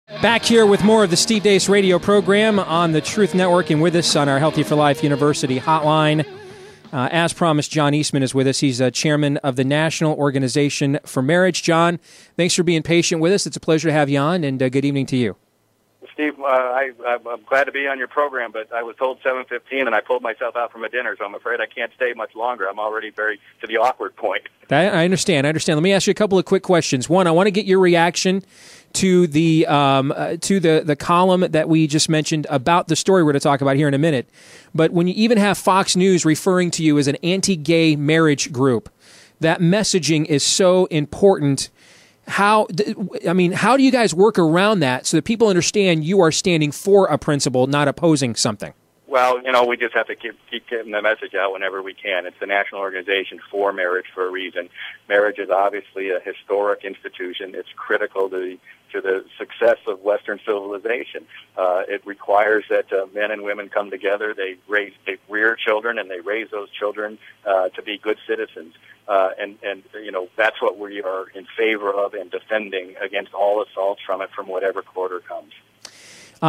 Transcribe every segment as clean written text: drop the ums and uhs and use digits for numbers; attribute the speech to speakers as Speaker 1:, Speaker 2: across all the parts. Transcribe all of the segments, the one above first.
Speaker 1: Back here with more of the Steve Deace radio program on the Truth Network, and with us on our Healthy for Life University hotline. As promised, John Eastman is with us. He's chairman of the National Organization for Marriage. John, thanks for being patient with us. It's a pleasure to have you on, and good evening to you.
Speaker 2: Steve, I'm glad to be on your program, but I was told 7:15, and I pulled myself out from a dinner, so I'm afraid I can't stay much longer. I'm already very to the awkward point.
Speaker 1: I understand. Let me ask you a couple of quick questions. One, I want to get your reaction to the column that we just mentioned about the story we're going to talk about here in a minute. But when you even have Fox News referring to you as an anti-gay marriage group, that messaging is so important. How do you guys work around that so that people understand you are standing for a principle, not opposing something?
Speaker 2: Well, we just have to keep getting the message out whenever we can. It's the National Organization for Marriage for a reason. Marriage is obviously a historic institution. It's critical to the success of Western civilization. It requires that men and women come together. They rear children, and they raise those children to be good citizens. And that's what we are in favor of and defending against all assaults from it, from whatever quarter comes.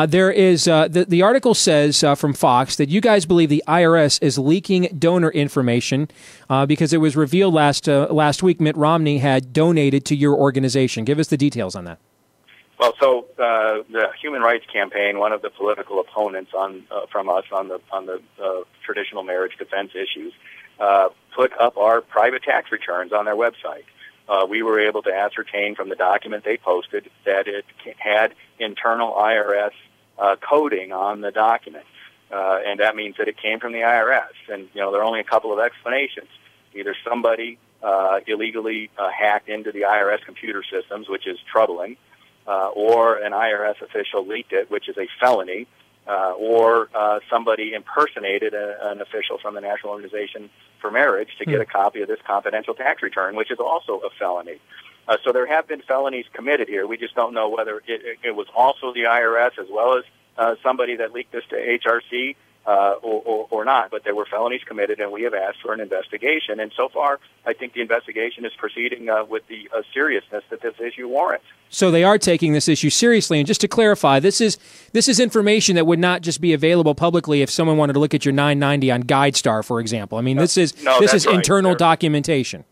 Speaker 1: There is the article says from Fox that you guys believe the IRS is leaking donor information because it was revealed last week Mitt Romney had donated to your organization. Give us the details on that.
Speaker 2: Well, so the Human Rights Campaign, one of the political opponents from us on the traditional marriage defense issues, put up our private tax returns on their website. We were able to ascertain from the document they posted that it had internal IRS coding on the document, and that means that it came from the IRS. And there are only a couple of explanations. Either somebody illegally hacked into the IRS computer systems, which is troubling, or an IRS official leaked it, which is a felony, or somebody impersonated an official from the National Organization for Marriage to get a copy of this confidential tax return, which is also a felony. So there have been felonies committed here. We just don't know whether it was also the IRS as well as somebody that leaked this to HRC or not. But there were felonies committed, and we have asked for an investigation. And so far, I think the investigation is proceeding with the seriousness that this issue warrants. So they are taking this issue seriously. And just to clarify, this is information that would not just be available publicly if someone wanted to look at your 990 on GuideStar, for example. I mean, this is internal documentation.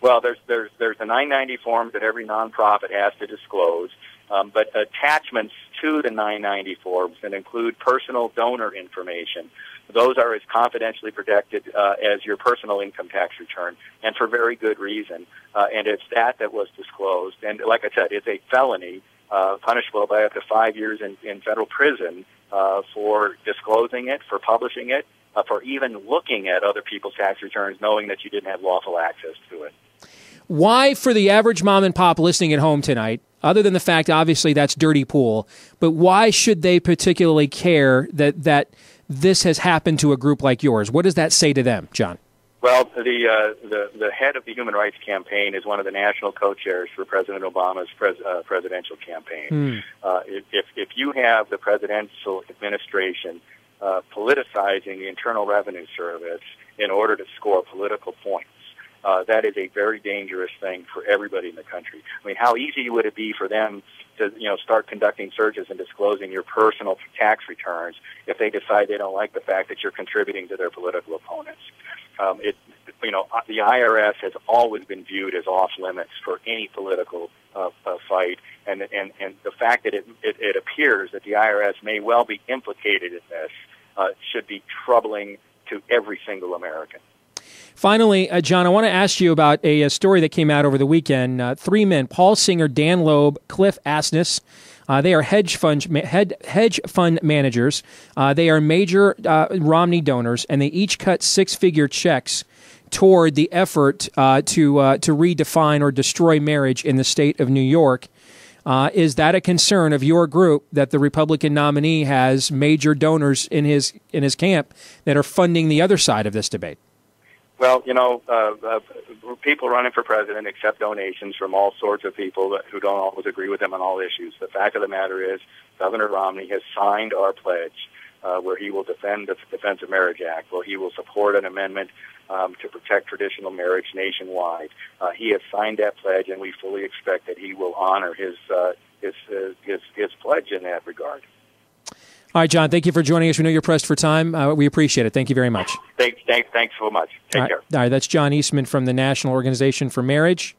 Speaker 2: Well, there's the 990 forms that every nonprofit has to disclose, but attachments to the 990 forms that include personal donor information, those are as confidentially protected as your personal income tax return, and for very good reason. And it's that was disclosed. And like I said, it's a felony punishable by up to 5 years in federal prison for disclosing it, for publishing it, for even looking at other people's tax returns, knowing that you didn't have lawful access to it. Why, for the average mom and pop listening at home tonight, other than the fact, obviously, that's dirty pool, but why should they particularly care that this has happened to a group like yours? What does that say to them, John? Well, the head of the Human Rights Campaign is one of the national co-chairs for President Obama's presidential campaign. If you have the presidential administration politicizing the Internal Revenue Service in order to score political points, that is a very dangerous thing for everybody in the country. I mean, how easy would it be for them to, start conducting searches and disclosing your personal tax returns if they decide they don't like the fact that you're contributing to their political opponents? The IRS has always been viewed as off limits for any political fight, and the fact that it appears that the IRS may well be implicated in this should be troubling to every single American. Finally, John, I want to ask you about a story that came out over the weekend. Three men, Paul Singer, Dan Loeb, Cliff Asness. They are hedge fund managers. They are major Romney donors, and they each cut six-figure checks toward the effort to redefine or destroy marriage in the state of New York. Is that a concern of your group, that the Republican nominee has major donors in his camp that are funding the other side of this debate? Well, people running for president accept donations from all sorts of people who don't always agree with them on all issues. The fact of the matter is, Governor Romney has signed our pledge where he will defend the Defense of Marriage Act, where he will support an amendment to protect traditional marriage nationwide. He has signed that pledge, and we fully expect that he will honor his pledge in that regard.
Speaker 1: All right, John, thank you for joining us. We know you're pressed for time. We appreciate it. Thank you very much.
Speaker 2: Thanks so much. Take care.
Speaker 1: All right, that's John Eastman from the National Organization for Marriage.